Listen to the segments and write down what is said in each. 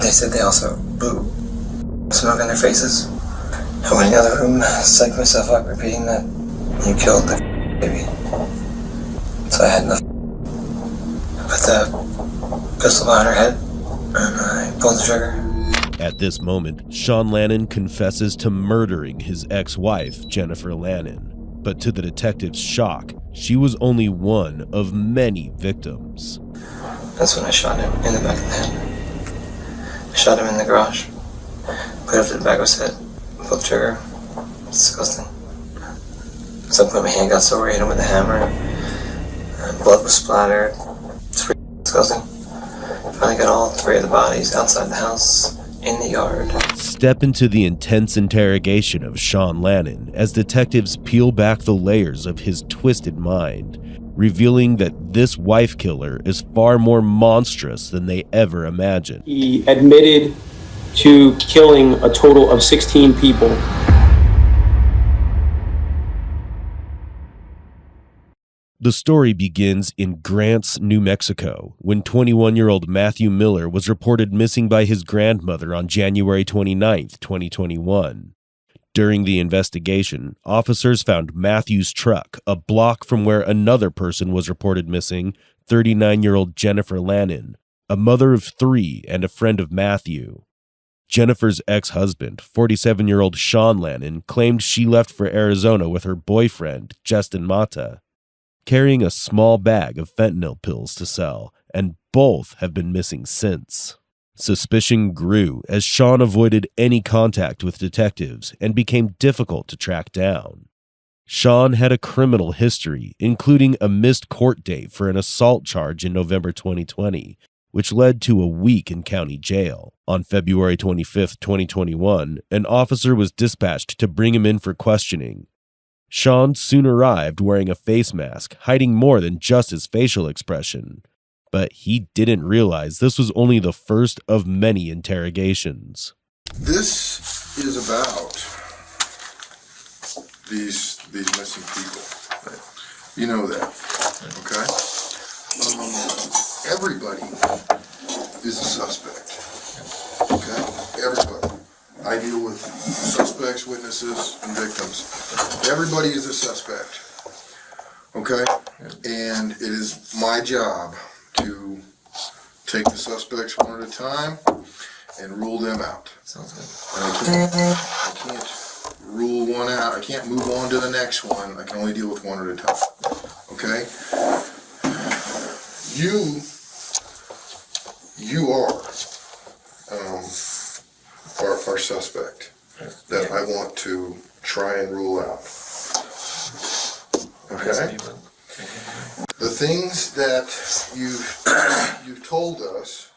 They said they also blew smoke in their faces. I went in the other room, psyched myself up, repeating that you killed the baby. So I had enough. I put the pistol behind her head, and I pulled the trigger. At this moment, Sean Lannon confesses to murdering his ex-wife, Jennifer Lannon. But to the detective's shock, she was only one of many victims. That's when I shot him in the back of the head. I shot him in the garage. Put it up to the back of his head. Pulled the trigger. It's disgusting. At some point my hand got sore, I hit him with a hammer. Blood was splattered. It's pretty disgusting. Finally got all three of the bodies outside the house, in the yard. Step into the intense interrogation of Sean Lannon as detectives peel back the layers of his twisted mind, revealing that this wife killer is far more monstrous than they ever imagined. He admitted to killing a total of 16 people. The story begins in Grants, New Mexico, when 21-year-old Matthew Miller was reported missing by his grandmother on January 29, 2021. During the investigation, officers found Matthew's truck a block from where another person was reported missing, 39-year-old Jennifer Lannon, a mother of three and a friend of Matthew. Jennifer's ex-husband, 47-year-old Sean Lannon, claimed she left for Arizona with her boyfriend, Justin Mata, carrying a small bag of fentanyl pills to sell, and both have been missing since. Suspicion grew as Sean avoided any contact with detectives and became difficult to track down. Sean had a criminal history, including a missed court date for an assault charge in November 2020, which led to a week in county jail. On February 25, 2021, an officer was dispatched to bring him in for questioning. Sean soon arrived wearing a face mask, hiding more than just his facial expression. But he didn't realize this was only the first of many interrogations. This is about these missing people. You know that, okay? Everybody is a suspect, okay? Everybody. I deal with suspects, witnesses, and victims. Everybody is a suspect, okay? And it is my job to take the suspects one at a time and rule them out. Sounds good. And I can't rule one out. I can't move on to the next one. I can only deal with one at a time, okay? You are our suspect that I want to try and rule out. Okay? The things that you've told us,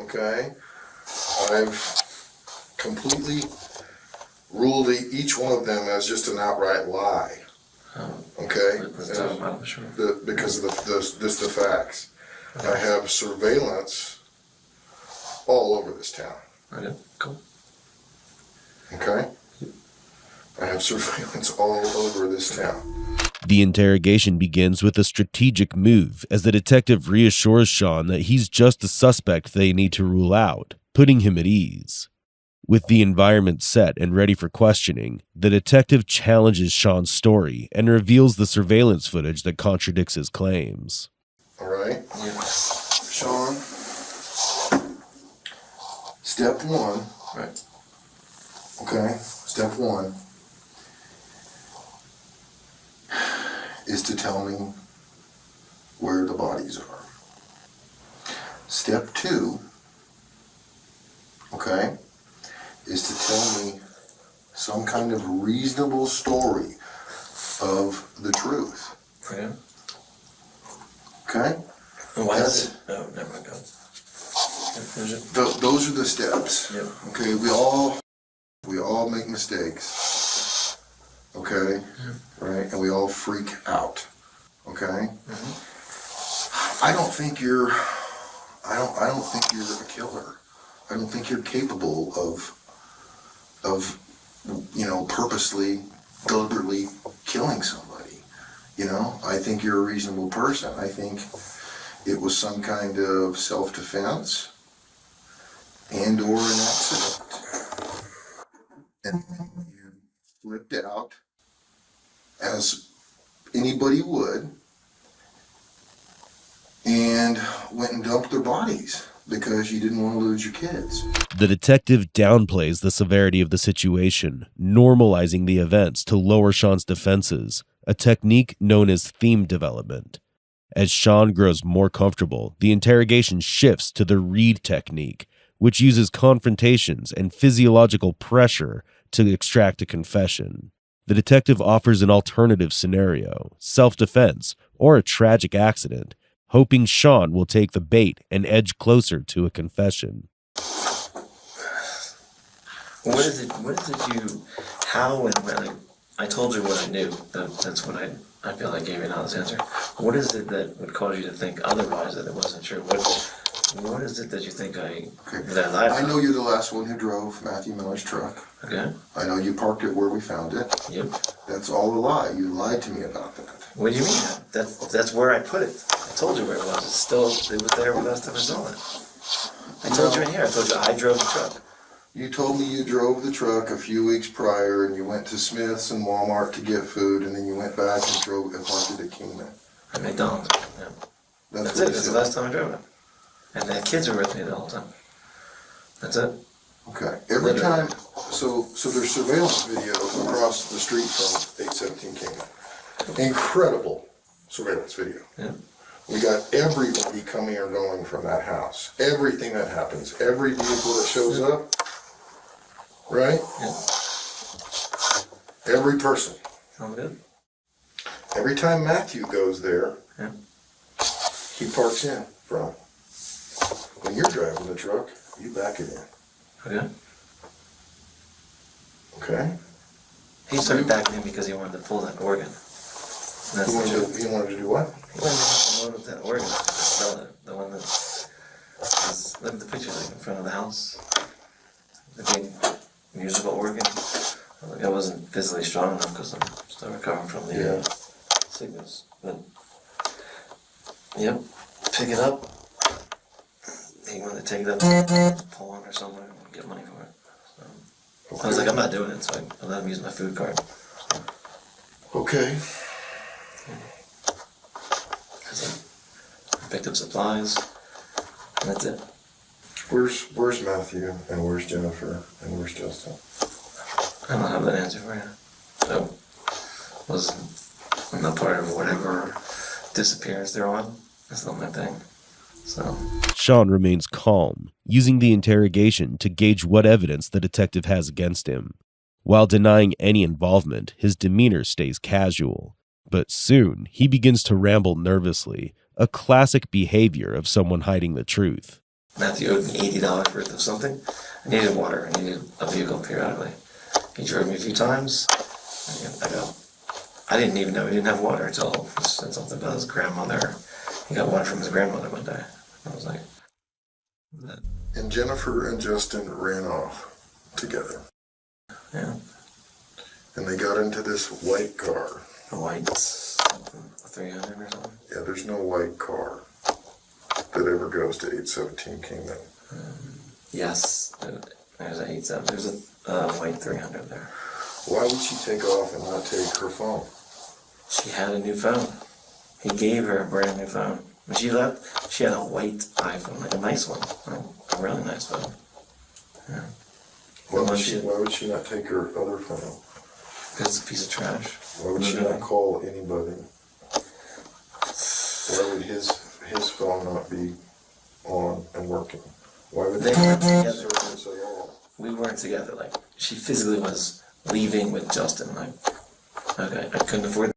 okay, I've completely ruled each one of them as just an outright lie. Okay? Because of the facts. I have surveillance all over this town. Okay, cool. Okay? I have surveillance all over this town. The interrogation begins with a strategic move as the detective reassures Sean that he's just a suspect they need to rule out, putting him at ease. With the environment set and ready for questioning, the detective challenges Sean's story and reveals the surveillance footage that contradicts his claims. All right? Yeah. Sean, step one. Right. Okay? Step one is to tell me where the bodies are. Step two, okay, is to tell me some kind of reasonable story of the truth. Yeah. Okay? And why is it? Oh, never mind. Go. Those are the steps. Yeah. Okay, we all make mistakes. Okay? Right? And we all freak out. Okay? I don't think you're a killer. I don't think you're capable of purposely, deliberately killing somebody. I think you're a reasonable person. I think it was some kind of self-defense. and or an accident. And you flipped out as anybody would and went and dumped their bodies because you didn't want to lose your kids. The detective downplays the severity of the situation, normalizing the events to lower Sean's defenses, a technique known as theme development. As Sean grows more comfortable, the interrogation shifts to the Reed technique, which uses confrontations and physiological pressure to extract a confession. The detective offers an alternative scenario, self-defense, or a tragic accident, hoping Sean will take the bait and edge closer to a confession. What is it you, how and when, I told you what I knew, that's what I feel I gave you an honest answer. What is it that would cause you to think otherwise, that it wasn't true? What is it that you think that I lied about? I know you're the last one who drove Matthew Miller's truck. Okay. I know you parked it where we found it. Yep. That's all a lie. You lied to me about that. What do you mean? That's where I put it. I told you where it was. It was there when last time I saw it. I told you in here. I told you I drove the truck. You told me you drove the truck a few weeks prior and you went to Smith's and Walmart to get food and then you went back and drove and parked it at Kingman. At McDonald's. Yeah. That's what it. you That's the said. last time I drove it. And the kids were with me the whole time. That's it. Okay. Every time, so there's surveillance video across the street from 817 Kingman. Incredible surveillance video. Yeah. We got everybody coming or going from that house. Everything that happens. Every vehicle that shows up. Right? Yeah. Every person. Sound good? Every time Matthew goes there, Yeah. he parks in front. When you're driving the truck, you back it in. Okay. Okay? He started backing in because he wanted to pull that organ. And that's He the truth. wanted to do what? He wanted to load up that organ to sell it. The one that was, look at the pictures like in front of the house. The big musical organ. I wasn't physically strong enough because I'm still recovering from the sickness. But, yep, pick it up. He wanted to take it up to Poland or somewhere and get money for it. So, I was like, I'm not doing it, so I let him use my food card. Okay. I picked up supplies, and that's it. Where's Matthew and where's Jennifer and where's Justin? I don't have that answer for you. So, I'm not part of whatever disappearance they're on. That's not my thing. So, Sean remains calm, using the interrogation to gauge what evidence the detective has against him. While denying any involvement, his demeanor stays casual. But soon, he begins to ramble nervously, a classic behavior of someone hiding the truth. Matthew owed me $80 worth of something. I needed water. I needed a vehicle periodically. He drove me a few times. I didn't even know he didn't have water until he said something about his grandmother. He got water from his grandmother one day. I was like, And Jennifer and Justin ran off together. yeah, And they got into this white car. a white something, a 300 or something. Yeah, there's no white car that ever goes to 817 Kingman. Yes, there's a 87. There's a white 300 there. Why would she take off and not take her phone? She had a new phone. He gave her a brand new phone. When she left, she had a white iPhone, like a nice one, a really nice phone. Yeah. Why Well, would she not take her other phone? Because it's a piece of trash. Why would she not call anybody? Why would his phone not be on and working? Why would They they were not together. service at all? We weren't together. Like, she physically was leaving with Justin. Like, okay, I couldn't afford.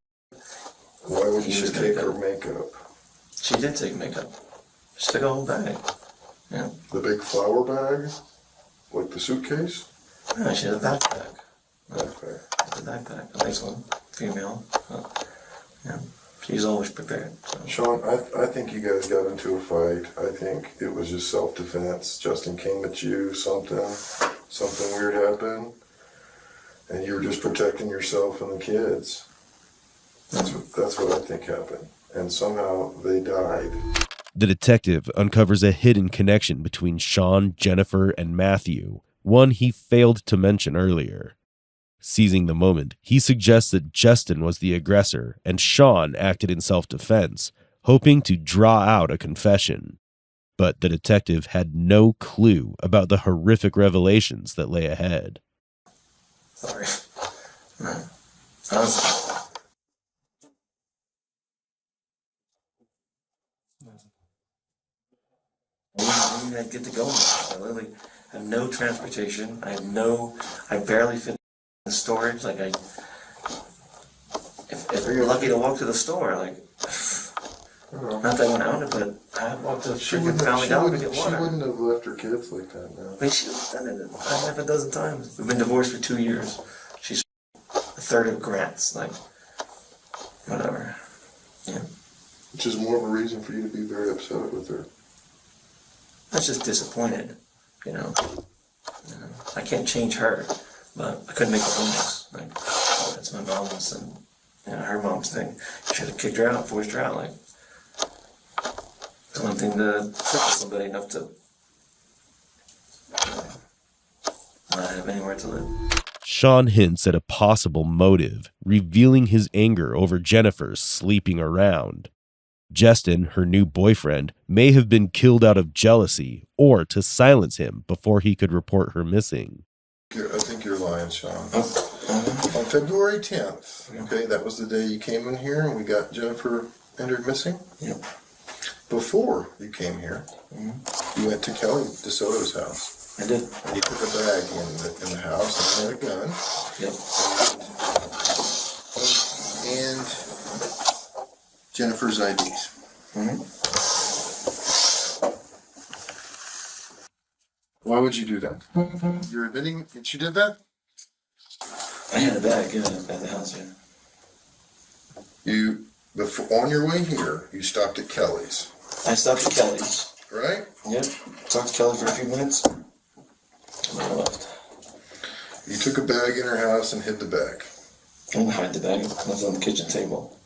Why would He she was gonna take go. her makeup? She did take makeup. She took a whole bag. Yeah. The big flower bag? Like the suitcase? Yeah, she had a backpack. Okay. A backpack, a nice one, female. Yeah, she's always prepared. So. Sean, I think you guys got into a fight. I think it was just self-defense. Justin came at you, something weird happened, and you were just protecting yourself and the kids. That's what I think happened. And somehow they died. The detective uncovers a hidden connection between Sean, Jennifer, and Matthew, one he failed to mention earlier. Seizing the moment, he suggests that Justin was the aggressor and Sean acted in self-defense, hoping to draw out a confession. But the detective had no clue about the horrific revelations that lay ahead. Sorry. No. Honestly. I mean, I get to go. I literally have no transportation. I barely fit in the storage. Like, if you're lucky to walk to the store, like, not that I went out, but I walked to the freaking Family Dollar to get water. She wouldn't have left her kids like that, no. But she's done it half a dozen times. We've been divorced for 2 years. She's a third of Grant's, like, whatever. Yeah. Which is more of a reason for you to be very upset with her. I was just disappointed, you know. I can't change her, but I couldn't make her homeless. Like, that's my mom's and her mom's thing. You should have kicked her out, forced her out. Like, it's one thing to cripple somebody enough to not have anywhere to live. Sean hints at a possible motive, revealing his anger over Jennifer's sleeping around. Justin, her new boyfriend, may have been killed out of jealousy or to silence him before he could report her missing. I think you're lying, Sean. On February 10th, okay, that was the day you came in here and we got Jennifer entered missing? Yep. Before you came here, you went to Kelly DeSoto's house. I did. And you took a bag in the house and had a gun. Yep. And Jennifer's IDs. Why would you do that? You're admitting that you did that? I had a bag at the house, yeah. On your way here, you stopped at Kelly's. I stopped at Kelly's. Right? Yep. Talked to Kelly for a few minutes. And then I left. You took a bag in her house and hid the bag. I didn't hide the bag. It was on the kitchen table.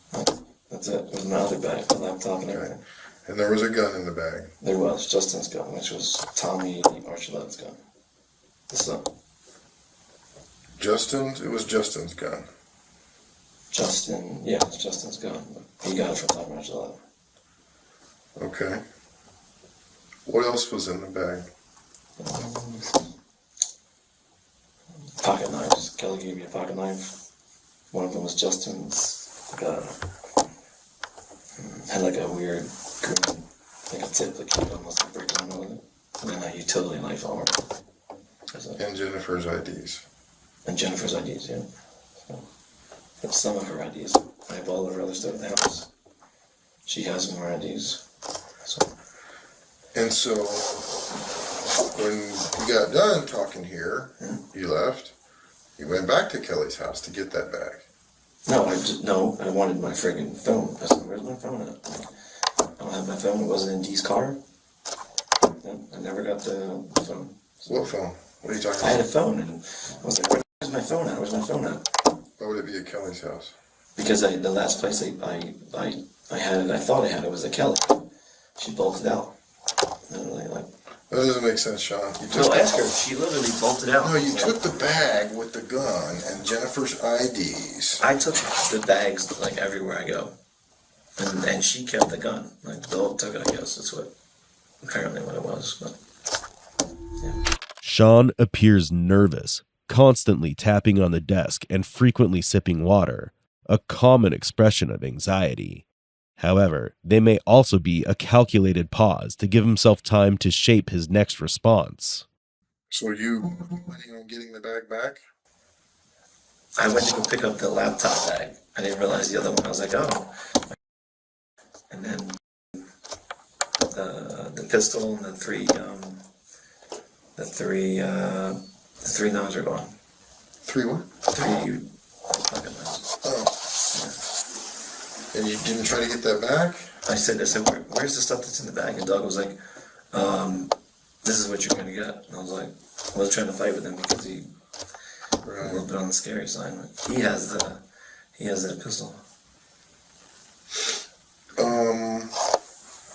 That's it. It was my other bag, the laptop and everything. And there was a gun in the bag. There was Justin's gun, which was Tommy Archuleta's gun. So, It was Justin's gun. Yeah, it's Justin's gun. He got it from Tommy Archuleta. Okay. What else was in the bag? Pocket knives. Kelly gave me a pocket knife. One of them was Justin's. Had like a weird green, like a tip, like you almost like break one with it. And then a utility knife arm. And Jennifer's IDs. And Jennifer's IDs, yeah. So, that's some of her IDs. I have all of her other stuff at the house. She has more IDs. And so, when you got done talking here, you left. You went back to Kelly's house to get that bag. No, I wanted my friggin' phone. I said, where's my phone at? I don't have my phone. It wasn't in Dee's car. I never got the phone. What phone? What are you talking I had a about? phone, and I was like, where's my phone at? Where's my phone at? Why would it be at Kelly's house? Because the last place I had it, I thought I had it, was at Kelly. She bolted out. Literally, like. That doesn't make sense, Sean. No, ask her. She literally bolted out. No, you took the bag with the gun and Jennifer's IDs. I took the bags like everywhere I go, and she kept the gun. Like the dog took it. I guess that's apparently what it was. But yeah. Sean appears nervous, constantly tapping on the desk and frequently sipping water, a common expression of anxiety. However, they may also be a calculated pause to give himself time to shape his next response. So you planning on getting the bag back? I went to go pick up the laptop bag. I didn't realize the other one. I was like, oh. And then the pistol and the three knives are gone. Three what? Three pocket knives. Oh. And you didn't try to get that back? I said, where's the stuff that's in the bag? And Doug was like, this is what you're gonna get. And I was like, I wasn't trying to fight with him because he a little bit on the scary side. But he has that pistol.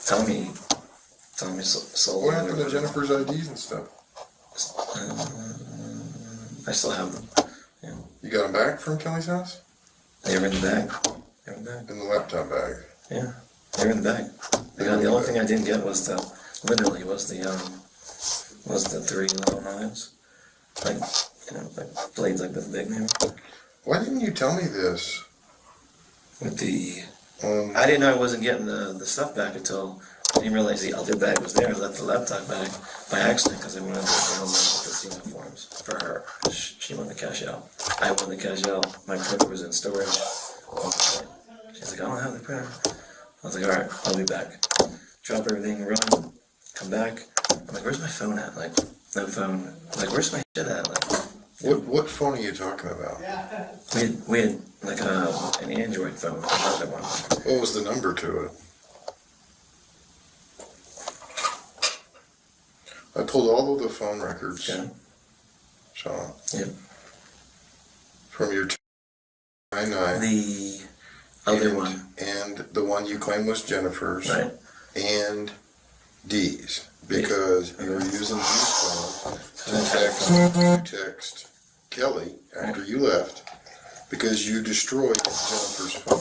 Tommy telling me sold. What happened to Jennifer's IDs and stuff? I still have them. Yeah. You got them back from Kelly's house? They were in the bag. They were in the bag. In the laptop bag. Yeah, they were in the bag. The only thing I didn't get was the 3 little knives, like like blades like this big, maybe. Why didn't you tell me this? With the, I didn't know I wasn't getting the stuff back until I didn't realize the other bag was there. I left the laptop bag by accident because I wanted to go the casino forms for her. She wanted to cash out. I wanted to cash out. My printer was in storage. She's like, I don't have the printer. I was like, all right, I'll be back. Drop everything, run, come back. I'm like, where's my phone at? Like, no phone. I'm like, where's my shit at? Like, What phone are you talking about? we had like an Android phone, another one. What was the number to it? I pulled all of the phone records, Okay. Sean, Yeah. from your 299 The other one. and the one you claim was Jennifer's, Right. and Dee's, because you were using Dee's phone to text Kelly after you left, because you destroyed Jennifer's phone.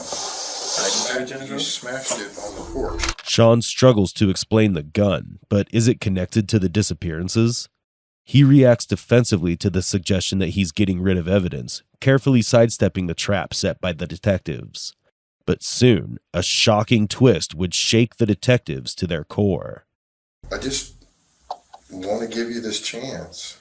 I destroyed You Jennifer's? smashed it on the porch. Sean struggles to explain the gun, but is it connected to the disappearances? He reacts defensively to the suggestion that he's getting rid of evidence, carefully sidestepping the trap set by the detectives. But soon, a shocking twist would shake the detectives to their core. I just want to give you this chance.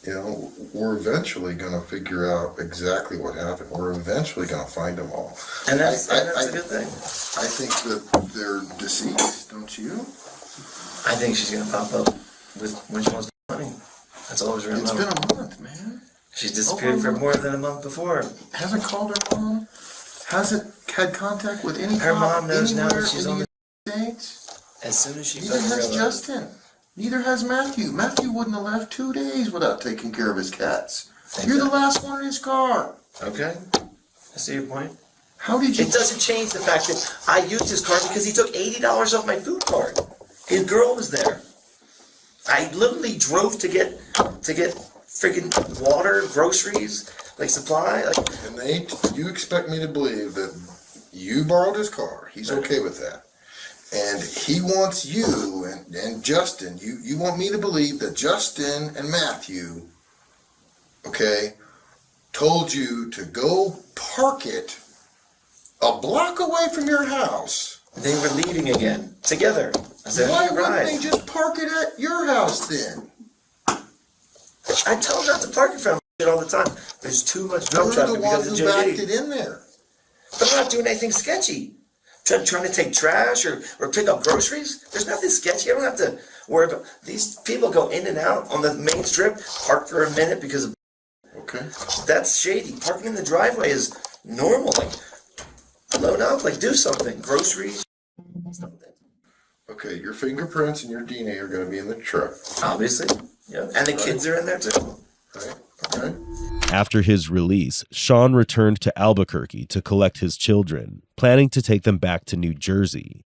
You know, we're eventually going to figure out exactly what happened. We're eventually going to find them all. And that's a good thing. I think that they're deceased, don't you? I think she's gonna pop up with when she wants the money. That's all I was It's remembering. been a month, man. She's disappeared for more than a month before. Hasn't called her mom. Hasn't had contact with any Her cop mom knows now anywhere that she's in on the the. United States. As soon as she Neither fucking has realized. Justin. Neither has Matthew. Matthew wouldn't have left 2 days without taking care of his cats. Exactly. You're the last one in his car. Okay, I see your point. How did you? It doesn't change the fact that I used his card because he took $80 off my food card. His girl was there. I literally drove to get freaking water, groceries, like supply, like. And you expect me to believe that you borrowed his car. He's okay with that. And he wants you and Justin, you want me to believe that Justin and Matthew, okay, told you to go park it a block away from your house. They were leaving again, together. I said, Why all wouldn't right. they just park it at your house then? I tell them not to park in front of shit all the time. There's too much drunk You're traffic the because one of who backed JD. it in there. But I'm not doing anything sketchy. Trying to take trash or pick up groceries. There's nothing sketchy. I don't have to worry about. These people go in and out on the main strip, park for a minute because of. Okay. That's shady. Parking in the driveway is normal. Like, load up, like do something. Groceries. Something. Okay, your fingerprints and your DNA are going to be in the truck. Obviously. Yeah. And the kids are in there too. Right? Okay. After his release, Sean returned to Albuquerque to collect his children, planning to take them back to New Jersey.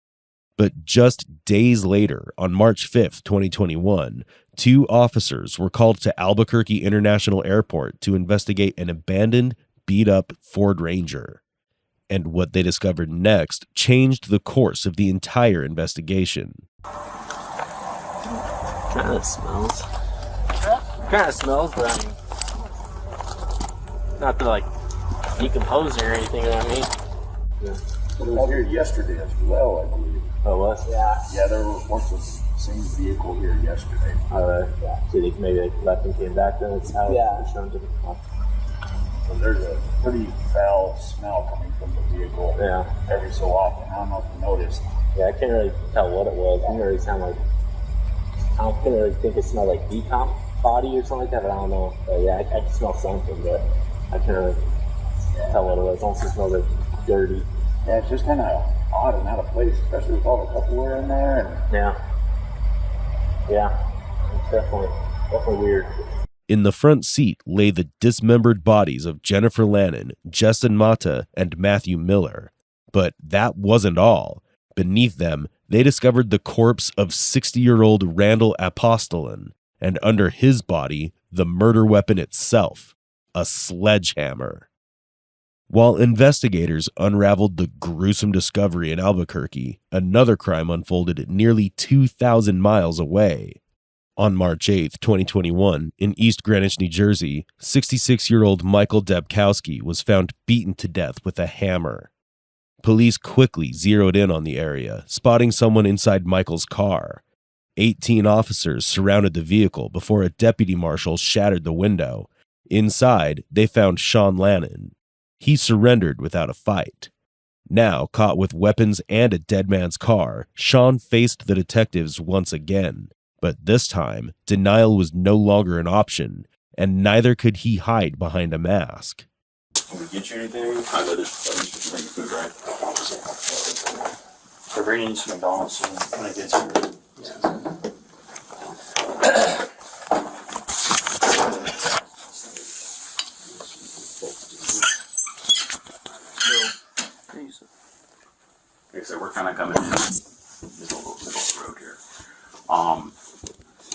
But just days later, on March 5th, 2021, 2 officers were called to Albuquerque International Airport to investigate an abandoned, beat-up Ford Ranger. And what they discovered next changed the course of the entire investigation. Kind of smells. Kind of smells, but I mean, not to like decomposing or anything. You know what I mean? It was here yesterday as well, I believe. Oh, it was? Yeah, there was the same vehicle here yesterday. Yeah. So they maybe they left and came back. Then it's how it's shown to the. So there's a pretty foul smell coming from the vehicle every so often. I don't know if you noticed. Yeah, I can't really tell what it was. It didn't really sound like. I don't really think it smelled like decomp body or something like that. But I don't know. Yeah, I can smell something, but I can't really tell what it was. It also smells like dirty. Yeah, it's just kind of odd and out of place, especially with all the Tupperware in there. And Yeah, it's definitely weird. In the front seat lay the dismembered bodies of Jennifer Lannon, Justin Mata, and Matthew Miller. But that wasn't all. Beneath them, they discovered the corpse of 60-year-old Randall Apostolin, and under his body, the murder weapon itself, a sledgehammer. While investigators unraveled the gruesome discovery in Albuquerque, another crime unfolded nearly 2,000 miles away. On March 8, 2021, in East Greenwich, New Jersey, 66-year-old Michael Debkowski was found beaten to death with a hammer. Police quickly zeroed in on the area, spotting someone inside Michael's car. 18 officers surrounded the vehicle before a deputy marshal shattered the window. Inside, they found Sean Lannon. He surrendered without a fight. Now, caught with weapons and a dead man's car, Sean faced the detectives once again. But this time, denial was no longer an option, and neither could he hide behind a mask. Can we get you anything? I know there's just bring food, right? They're bringing you some McDonald's soon when it gets here. Okay, so we're kind of coming in this little road here. I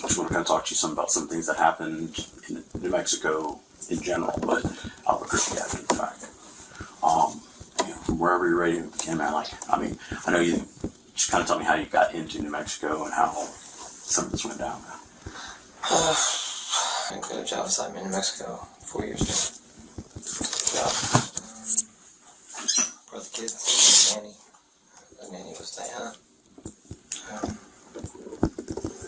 just want to kind of talk to you some about some things that happened in New Mexico in general, but Albuquerque after the fact. From wherever you're ready to begin, man. I know you just kind of tell me how you got into New Mexico and how some of this went down. I got a job assignment in New Mexico 4 years ago. Job for the kids, nanny. The nanny was Diana.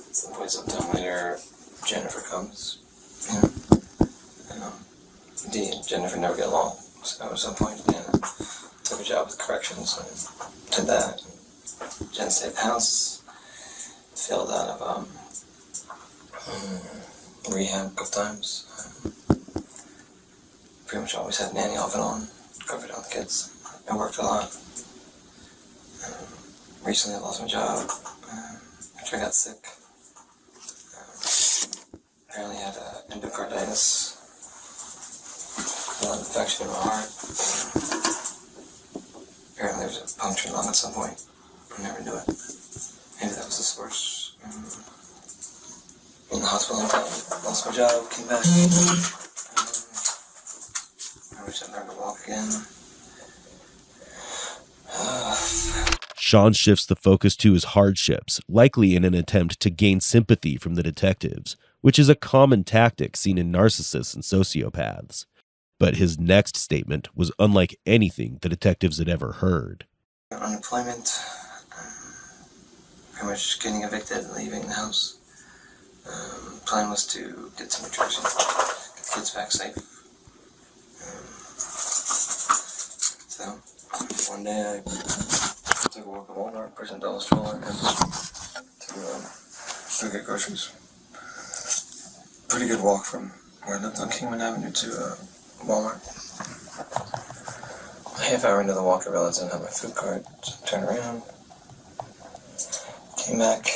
At some point, sometime later, Jennifer comes. And Jennifer never get along. So at some point, Diana took a job with corrections and did that. Jen stayed at the house, filled out of rehab a couple times. Pretty much always had nanny off and on, covered all the kids. I worked a lot. Recently I lost my job after I got sick. Apparently I had endocarditis, an infection in my heart. Apparently there was a punctured lung at some point. I never knew it. Maybe that was the source. In the hospital, lost my job, came back. I wish I'd learned to walk again. Sean shifts the focus to his hardships, likely in an attempt to gain sympathy from the detectives, which is a common tactic seen in narcissists and sociopaths. But his next statement was unlike anything the detectives had ever heard. Unemployment, pretty much getting evicted and leaving the house. Plan was to get some nutrition, get the kids back safe. So, one day I took a walk at Walmart, pushed a dollar stroller, and to get groceries. Pretty good walk from where I lived on Kingman Avenue to Walmart. A half hour into the walk, I realized I didn't have my food card, so I turned around, came back,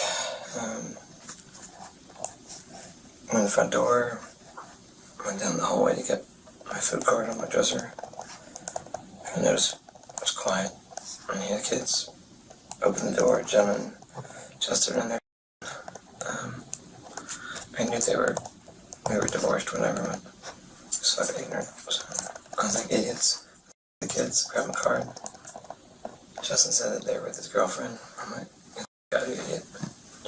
went in the front door, went down the hallway to get my food card on my dresser. I noticed it was quiet. I hear the kids open the door, gentlemen just in there. I knew we were divorced, whatever, but just fucking ignorant. So I was like, idiots. The kids grabbed my card. Justin said that they were with his girlfriend. I'm like, God, you idiot.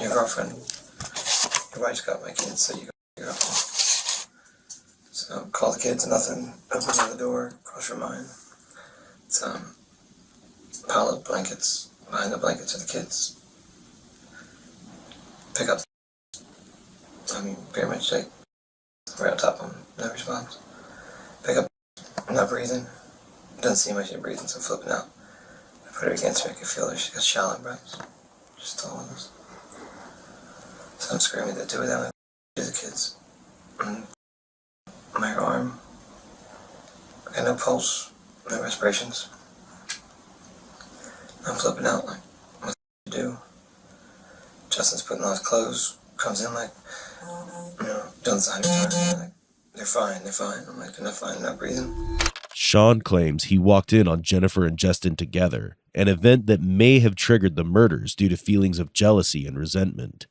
Your girlfriend, your wife's got my kids, so you got your girlfriend. So call the kids, nothing. Open the door, cross your mind. It's pile of blankets behind the blankets of the kids. Pick up. Pretty much like right on top of them, no response. Pick up, not breathing. Doesn't seem like she's breathing, so I'm flipping out. I put her against me, I can feel her. She got shallow breaths. She's tall with us. So I'm screaming to do with them to the kids. And my arm, I got no pulse, no respirations. I'm flipping out like, what do you do? Justin's putting on his clothes, comes in like, done this 100 times. Like, they're fine. I'm like, they're not fine, they're not breathing. Sean claims he walked in on Jennifer and Justin together, an event that may have triggered the murders due to feelings of jealousy and resentment.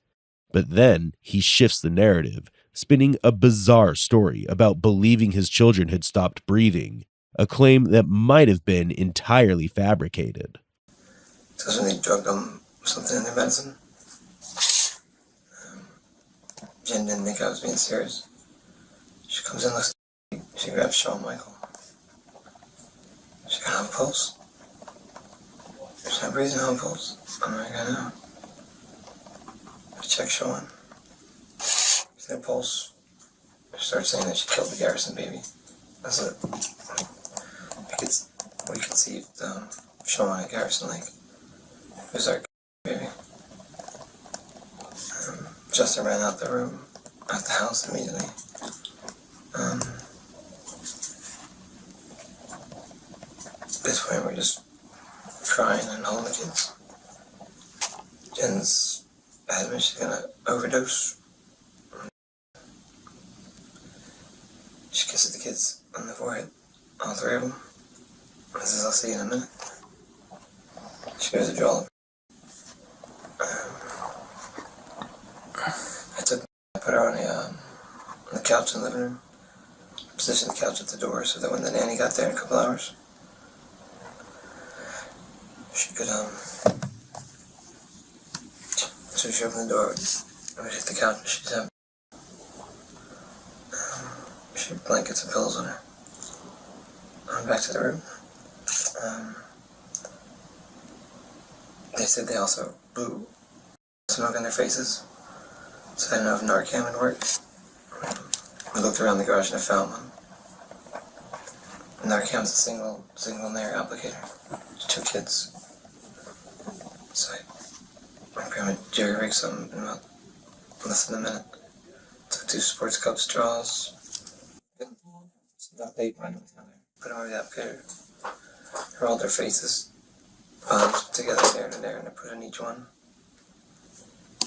But then he shifts the narrative, spinning a bizarre story about believing his children had stopped breathing, a claim that might have been entirely fabricated. Because when they drugged them with something in their medicine, Jen didn't think I was being serious. She comes in, looks at me, she grabs Shawn Michael. She got on pulse. She's not breathing on pulse. I'm like, I know. I check Shawn. She's got pulse. She starts saying that she killed the Garrison baby. That's it. We conceived Shawn at Garrison Lake. It was our baby. Justin ran out the room, out the house immediately. At this point, we're just crying and holding the kids. Jen's adamant she's gonna overdose. She kisses the kids on the forehead, all three of them. This is, I'll see you in a minute. She goes to draw them. I put her on the couch in the living room. Positioned the couch at the door so that when the nanny got there in a couple hours, she could, so she opened the door, I would hit the couch and she'd have, she had blankets and pillows on her. I went back to the room. They said they also blew smoke in their faces, so I didn't know if Narcan would work. We looked around the garage and I found one. Narcan's a single layer applicator. 2 kids. So I pretty much jerry-rigged some in about less than a minute. Took 2 sports cup straws. About 8 right now. Put them over the applicator. Rolled their faces, palms together there and there, and I put in each one. I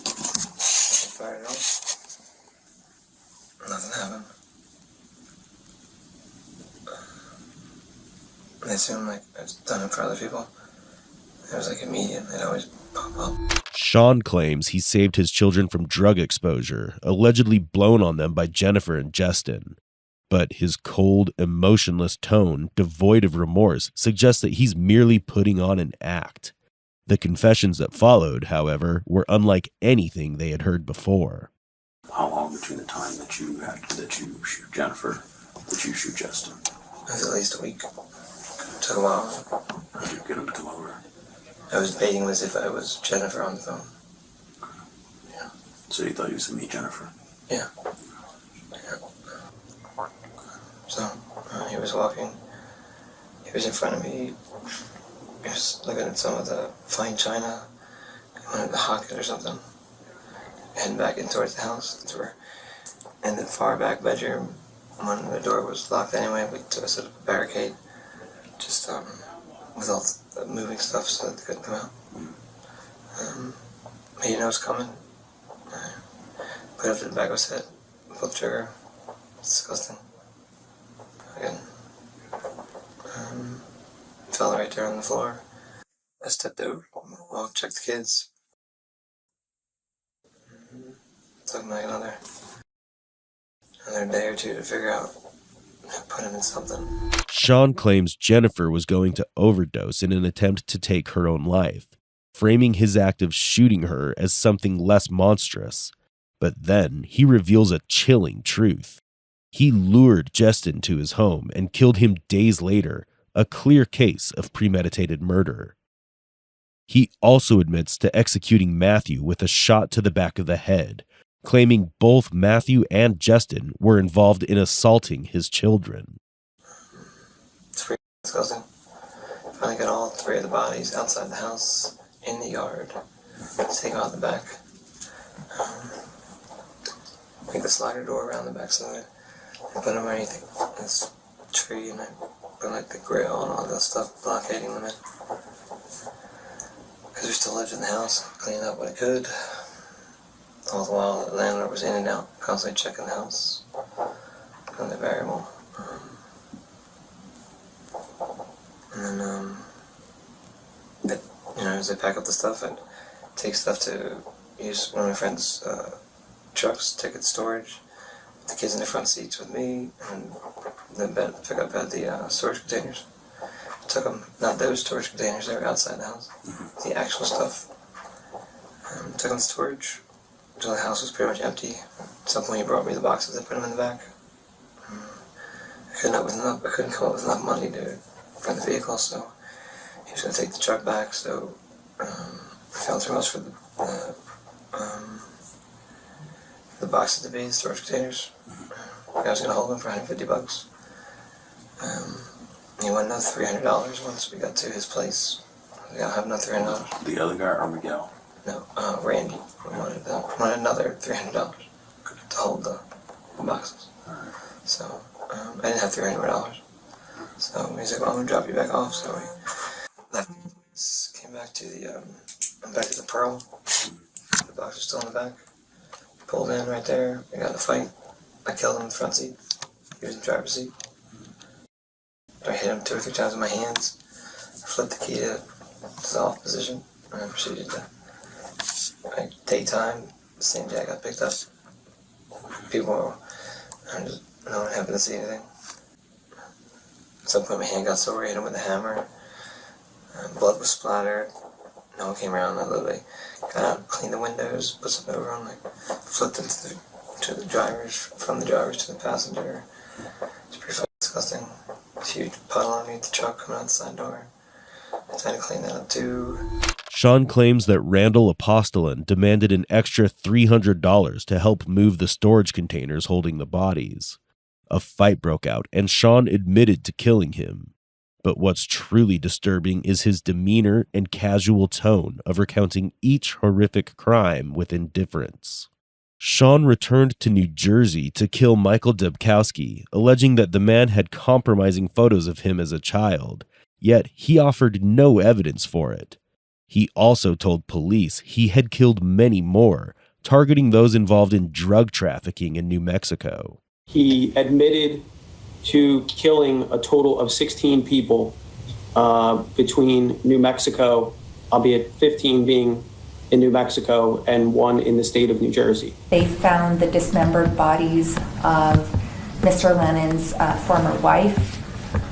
fired it off. Nothing happened. They assumed like I've done it for other people. It was like immediate. They'd always pop up. Shawn claims he saved his children from drug exposure, allegedly blown on them by Jennifer and Justin. But his cold, emotionless tone, devoid of remorse, suggests that he's merely putting on an act. The confessions that followed, however, were unlike anything they had heard before. How long between the time that you shoot Jennifer, that you shoot Justin? It was at least a week. Took a while. How did you get him to come over? I was baiting as if I was Jennifer on the phone. Yeah. So you thought he was to meet Jennifer? Yeah. So, he was walking. He was in front of me. He was looking at some of the fine china. He wanted to hawk it or something. Heading back in towards the house. We were in the far back bedroom. When the door was locked anyway, we took a sort of barricade. Just with all the moving stuff so that they couldn't come out. He didn't know it was coming. Put it up to the back of his head. Pulled the trigger. It's disgusting. Again. Fell right there on the floor. I stepped over. I'll check the kids. Took me like another day or 2 to figure out, put him in something. Shawn claims Jennifer was going to overdose in an attempt to take her own life, framing his act of shooting her as something less monstrous. But then he reveals a chilling truth. He lured Justin to his home and killed him days later, a clear case of premeditated murder. He also admits to executing Matthew with a shot to the back of the head, claiming both Matthew and Justin were involved in assaulting his children. It's pretty disgusting. Finally got all 3 of the bodies outside the house, in the yard. Let's take out the back. Make the slider door around the back side. I put them underneath this tree, and I put like the grill and all that stuff, blockading them in. Because we still lived in the house, cleaned up what I could. All the while, the landlord was in and out, constantly checking the house. On the variable. And then, they as I pack up the stuff, I'd take stuff to use one of my friend's trucks, take it to storage, the kids in the front seats with me, and then pick up at the storage containers. Took them, not those storage containers, they were outside the house, the actual stuff. Took them to storage until the house was pretty much empty. At some point he brought me the boxes, I put them in the back. I couldn't come up with enough money to run the vehicle, so he was going to take the truck back, so I found somewhere else for the boxes to be, the storage containers. I was going to hold them for $150. He wanted another $300 once we got to his place. We got to have another $300. The other guy or Miguel? No, Randy. We wanted another $300 to hold the boxes. So I didn't have $300. So he's like, well, I'm going to drop you back off. So we left, came back to the Pearl. The box was still in the back. Pulled in right there. We got in a fight. I killed him in the front seat. He was in the driver's seat. I hit him 2 or 3 times with my hands. I flipped the key to dissolve position. And I proceeded to, daytime, the same day I got picked up. No one happened to see anything. At some point my hand got sore, I hit him with a hammer. Blood was splattered. No one came around. I literally got out, cleaned the windows, put some over on, flipped them to the drivers, from the drivers to the passenger. It's pretty fucking disgusting. Huge puddle underneath the truck coming out the side door. I tried to clean that up too. Sean claims that Randall Apostolin demanded an extra $300 to help move the storage containers holding the bodies. A fight broke out, and Sean admitted to killing him. But what's truly disturbing is his demeanor and casual tone of recounting each horrific crime with indifference. Sean returned to New Jersey to kill Michael Debkowski, alleging that the man had compromising photos of him as a child, yet he offered no evidence for it. He also told police he had killed many more, targeting those involved in drug trafficking in New Mexico. He admitted to killing a total of 16 people between New Mexico, albeit 15 being in New Mexico and 1 in the state of New Jersey. They found the dismembered bodies of Mr. Lennon's former wife,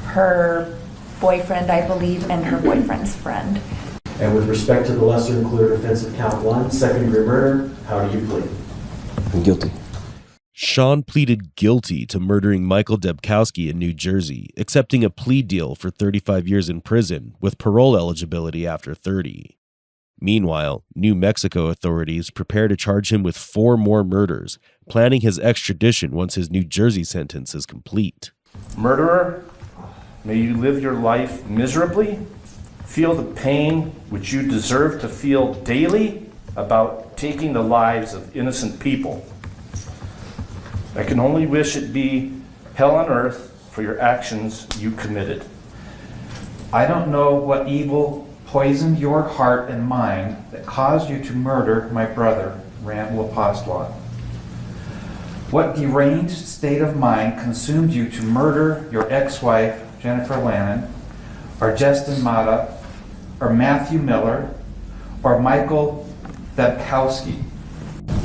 her boyfriend, I believe, and her boyfriend's friend. And with respect to the lesser included offense of count 1, second-degree murder, how do you plead? I'm guilty. Sean pleaded guilty to murdering Michael Debkowski in New Jersey, accepting a plea deal for 35 years in prison with parole eligibility after 30. Meanwhile, New Mexico authorities prepare to charge him with 4 more murders, planning his extradition once his New Jersey sentence is complete. Murderer, may you live your life miserably, feel the pain which you deserve to feel daily about taking the lives of innocent people. I can only wish it be hell on earth for your actions you committed. I don't know what evil poisoned your heart and mind that caused you to murder my brother, Randall Apostolin. What deranged state of mind consumed you to murder your ex-wife, Jennifer Lannon, or Justin Mata, or Matthew Miller, or Michael Debkowski?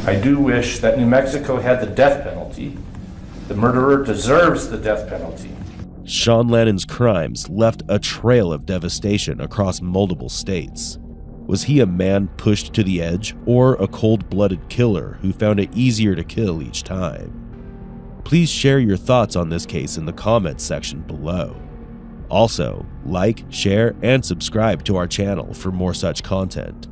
I do wish that New Mexico had the death penalty. The murderer deserves the death penalty. Sean Lannon's crimes left a trail of devastation across multiple states. Was he a man pushed to the edge, or a cold-blooded killer who found it easier to kill each time? Please share your thoughts on this case in the comments section below. Also, like, share, and subscribe to our channel for more such content.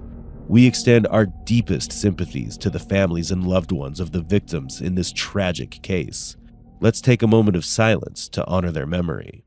We extend our deepest sympathies to the families and loved ones of the victims in this tragic case. Let's take a moment of silence to honor their memory.